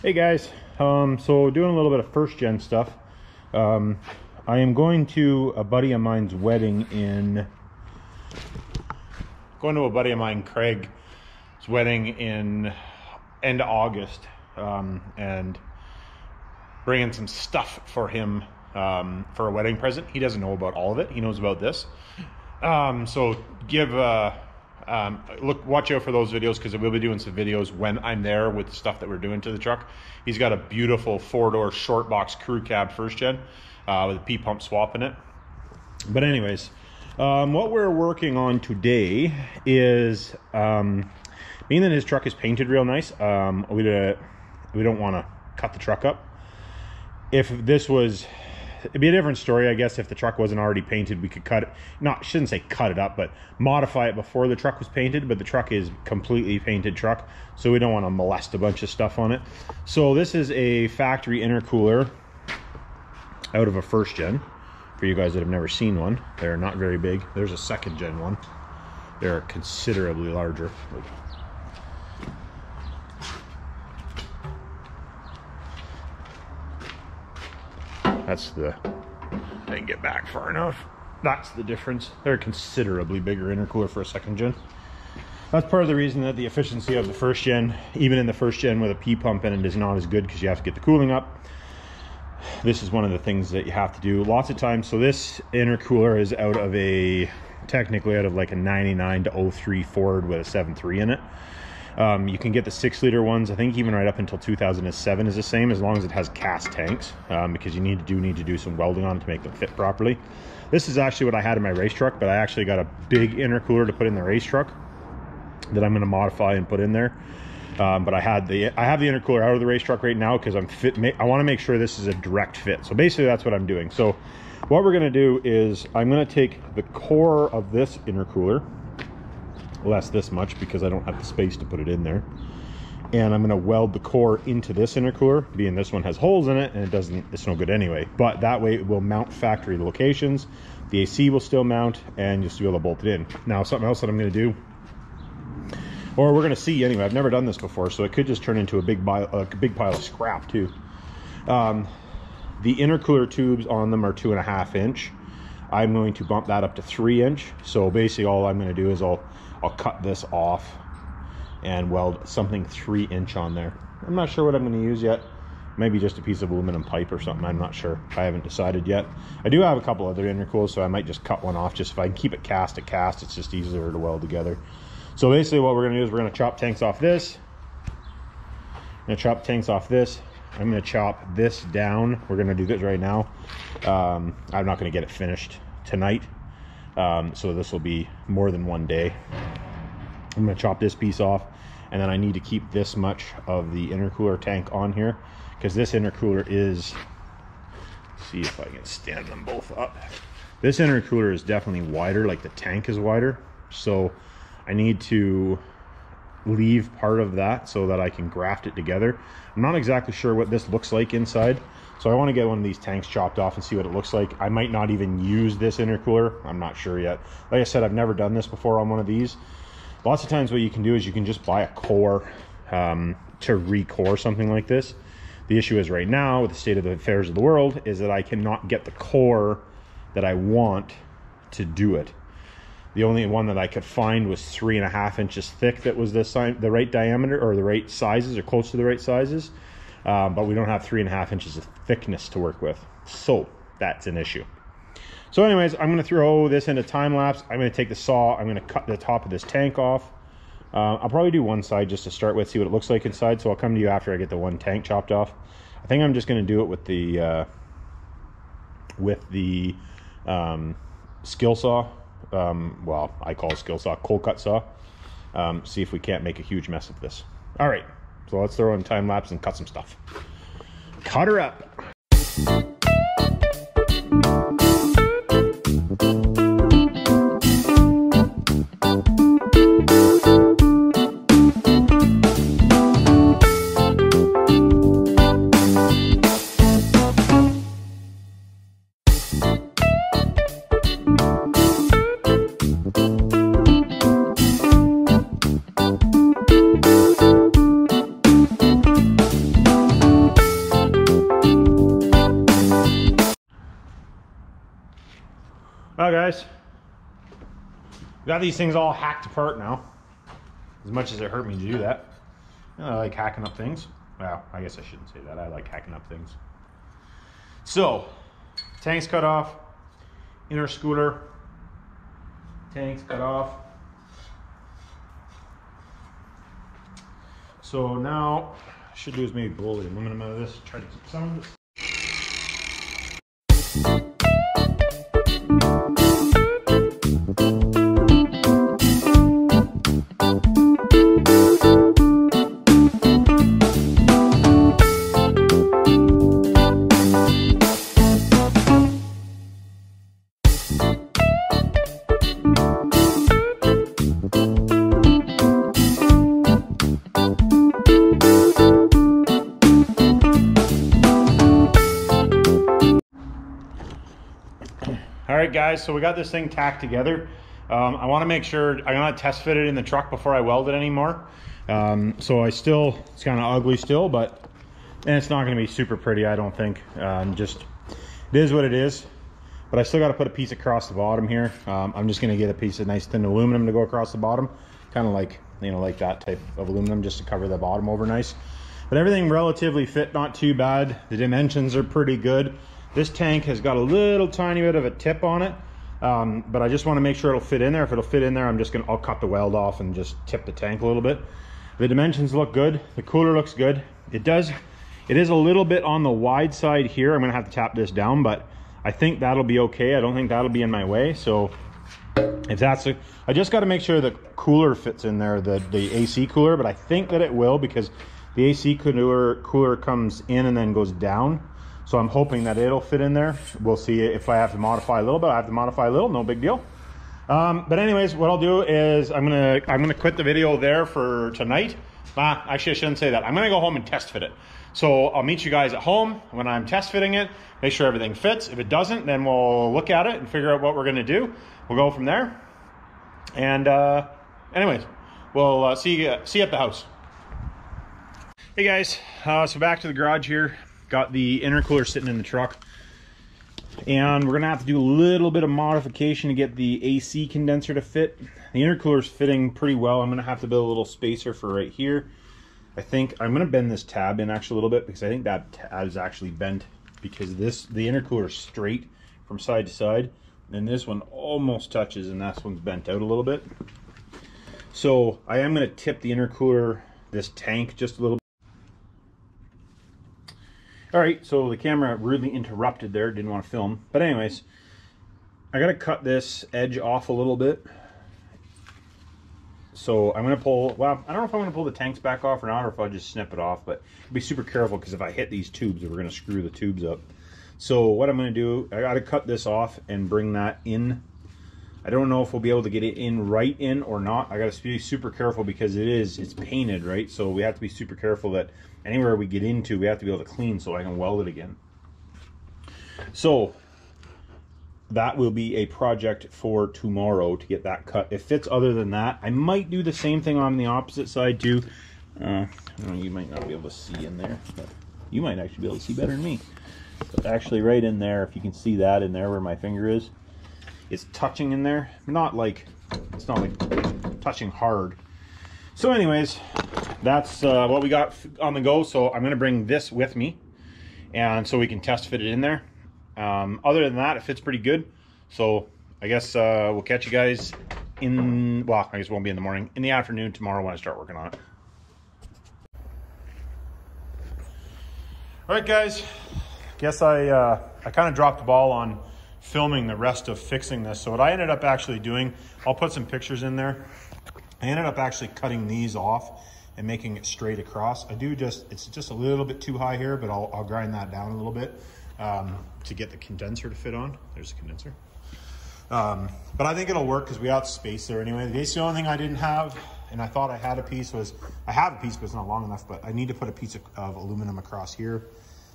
Hey guys, so doing a little bit of first gen stuff. I am going to a buddy of mine's wedding Craig's wedding in end of August, and bringing some stuff for him for a wedding present. He doesn't know about all of it. He knows about this. So watch out for those videos, because we'll be doing some videos when I'm there with the stuff that we're doing to the truck. He's got a beautiful 4-door short box crew cab first gen with a P-pump swap in it. But anyways, what we're working on today is, being that his truck is painted real nice, we don't want to cut the truck up. If this was, it'd be a different story, I guess. If the truck wasn't already painted, we could cut it, shouldn't say cut it up, but modify it before the truck was painted. But the truck is completely painted truck, so we don't want to molest a bunch of stuff on it. So this is a factory intercooler out of a first gen. For you guys that have never seen one, they're not very big. There's a second gen one. They're considerably larger. That's the, I didn't get back far enough. That's the difference. They're a considerably bigger intercooler for a second gen. That's part of the reason that the efficiency of the first gen, even in the first gen with a P pump in it, is not as good, because you have to get the cooling up. This is one of the things that you have to do lots of times. So this intercooler is technically out of like a 99 to 03 Ford with a 7.3 in it. You can get the 6-liter ones, I think even right up until 2007 is the same, as long as it has cast tanks, because you need to do some welding on it to make them fit properly. This is actually what I had in my race truck, but I actually got a big intercooler to put in the race truck that I'm going to modify and put in there. But I have the intercooler out of the race truck right now, because I want to make sure this is a direct fit. So basically that's what I'm doing. So what we're going to do is I'm going to take the core of this intercooler, less this much because I don't have the space to put it in there, and I'm going to weld the core into this intercooler, being this one has holes in it and it's no good anyway. But that way it will mount factory locations, the AC will still mount, and you'll still be able to bolt it in. Now something else that I'm going to do, or we're going to see anyway, I've never done this before, so it could just turn into a big pile of scrap too. The intercooler tubes on them are 2.5 inch. I'm going to bump that up to 3 inch. So basically all I'm going to do is I'll cut this off and weld something 3 inch on there. I'm not sure what I'm going to use yet. Maybe just a piece of aluminum pipe or something. I'm not sure. I haven't decided yet. I do have a couple other intercoolers, so I might just cut one off. Just if I can keep it cast to cast, it's just easier to weld together. So basically what we're going to do is we're going to chop tanks off this. I'm going to chop tanks off this. I'm going to chop this down. We're going to do this right now. I'm not going to get it finished tonight. So this will be more than one day. I'm going to chop this piece off, and then I need to keep this much of the intercooler tank on here, because this intercooler is, let's see if I can stand them both up. This intercooler is definitely wider, like the tank is wider. So I need to leave part of that so that I can graft it together. I'm not exactly sure what this looks like inside, so I want to get one of these tanks chopped off and see what it looks like. I might not even use this intercooler. I'm not sure yet. Like I said, I've never done this before on one of these. Lots of times what you can do is you can just buy a core to re-core something like this. The issue is right now, with the state of the affairs of the world, is that I cannot get the core that I want to do it. The only one that I could find was 3.5 inches thick that was the right diameter, or the right sizes, or close to the right sizes. But we don't have 3.5 inches of thickness to work with. So that's an issue. So anyways, I'm going to throw this into time lapse. I'm going to take the saw. I'm going to cut the top of this tank off. I'll probably do one side just to start with, see what it looks like inside. So I'll come to you after I get the one tank chopped off. I think I'm just going to do it with the skill saw. Well, I call it skill saw, cold cut saw. See if we can't make a huge mess of this. All right, so let's throw in time lapse and cut some stuff. Cutter up. Well, guys, got these things all hacked apart now. As much as it hurt me to do that. I like hacking up things. Well, I guess I shouldn't say that. I like hacking up things. So, tanks cut off, intercooler, tanks cut off. So now, I should do is maybe blow the aluminum out of this, try to keep some of this. All right, guys, so we got this thing tacked together. I want to make sure, I'm going to test fit it in the truck before I weld it anymore. So it's kind of ugly still, and it's not going to be super pretty, I don't think. Just, it is what it is. But I still got to put a piece across the bottom here. I'm just going to get a piece of nice thin aluminum to go across the bottom. Kind of like, you know, like that type of aluminum, just to cover the bottom over nice. But everything relatively fit, not too bad. The dimensions are pretty good. This tank has got a little tiny bit of a tip on it, but I just want to make sure it'll fit in there. If it'll fit in there, I'll cut the weld off and just tip the tank a little bit. The dimensions look good. The cooler looks good. It is a little bit on the wide side here. I'm gonna have to tap this down, but I think that'll be okay. I don't think that'll be in my way. So if that's I just got to make sure the cooler fits in there, the AC cooler, but I think that it will, because the AC cooler comes in and then goes down. So I'm hoping that it'll fit in there. We'll see. If I have to modify a little bit, I have to modify a little, no big deal. But anyways, what I'll do is I'm gonna quit the video there for tonight. Actually, I shouldn't say that. I'm gonna go home and test fit it. So I'll meet you guys at home when I'm test fitting it, make sure everything fits. If it doesn't, then we'll look at it and figure out what we're gonna do. We'll go from there. And anyways, we'll see you at the house. Hey guys, so back to the garage here. Got the intercooler sitting in the truck, and we're gonna have to do a little bit of modification to get the AC condenser to fit. The intercooler's fitting pretty well. I'm gonna have to build a little spacer for right here. I think I'm gonna bend this tab in actually a little bit, because I think that tab is actually bent, because the intercooler's straight from side to side, and this one almost touches, and that one's bent out a little bit. So I am gonna tip the intercooler, this tank, just a little bit. All right, so the camera rudely interrupted there, didn't want to film. But anyways, I gotta cut this edge off a little bit. So I'm gonna pull, well, I don't know if I'm gonna pull the tanks back off or not, or if I'll just snip it off, but be super careful, because if I hit these tubes, we're gonna screw the tubes up. So what I'm gonna do, I gotta cut this off and bring that in. I don't know if we'll be able to get it in right in or not. I gotta be super careful, because it's painted, right? So we have to be super careful that anywhere we get into, we have to be able to clean so I can weld it again. So that will be a project for tomorrow to get that cut. If it's other than that, I might do the same thing on the opposite side too. You might not be able to see in there, but you might actually be able to see better than me. But actually right in there, if you can see that in there where my finger is, it's touching in there. It's not like touching hard. So anyways, that's what we got on the go. So I'm gonna bring this with me, and so we can test fit it in there. Other than that, it fits pretty good. So I guess we'll catch you guys well, I guess it won't be in the morning, in the afternoon tomorrow when I start working on it. All right, guys, guess I kind of dropped the ball on filming the rest of fixing this. So what I ended up actually doing, I'll put some pictures in there. I ended up actually cutting these off and making it straight across. It's just a little bit too high here, but I'll grind that down a little bit to get the condenser to fit on. There's the condenser. But I think it'll work, because we got space there anyway. The only thing I didn't have, and I thought I had a piece, was, I have a piece, but it's not long enough, but I need to put a piece of aluminum across here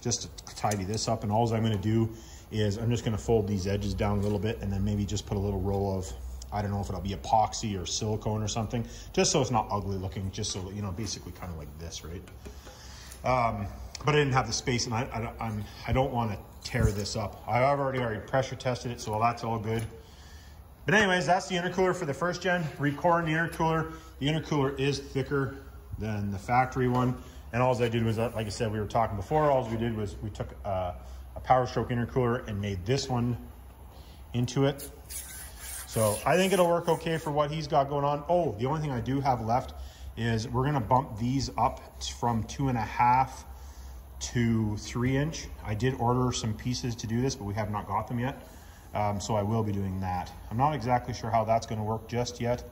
just to tidy this up. And all I'm gonna do is I'm just gonna fold these edges down a little bit, and then maybe just put a little roll of, I don't know if it'll be epoxy or silicone or something, just so it's not ugly looking, just so, you know, basically kind of like this, right? But I didn't have the space, and I don't want to tear this up. I've already pressure tested it, so that's all good. But anyways, that's the intercooler for the first gen. Recoring the intercooler. The intercooler is thicker than the factory one. And all I did was, like I said, we were talking before, all we did was we took a Power Stroke intercooler and made this one into it. So I think it'll work okay for what he's got going on. Oh, the only thing I do have left is we're gonna bump these up from 2.5 to 3 inch. I did order some pieces to do this, but we have not got them yet. So I will be doing that. I'm not exactly sure how that's gonna work just yet.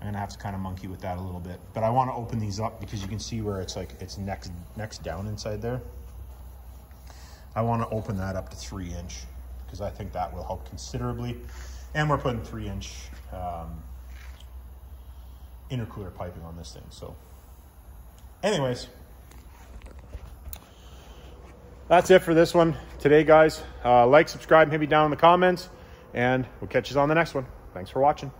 I'm gonna have to kind of monkey with that a little bit. But I wanna open these up because you can see where it's like, it's next down inside there. I wanna open that up to 3 inch because I think that will help considerably. And we're putting 3 inch intercooler piping on this thing. So anyways, that's it for this one today, guys. Like, subscribe, hit me down in the comments, and we'll catch you on the next one. Thanks for watching.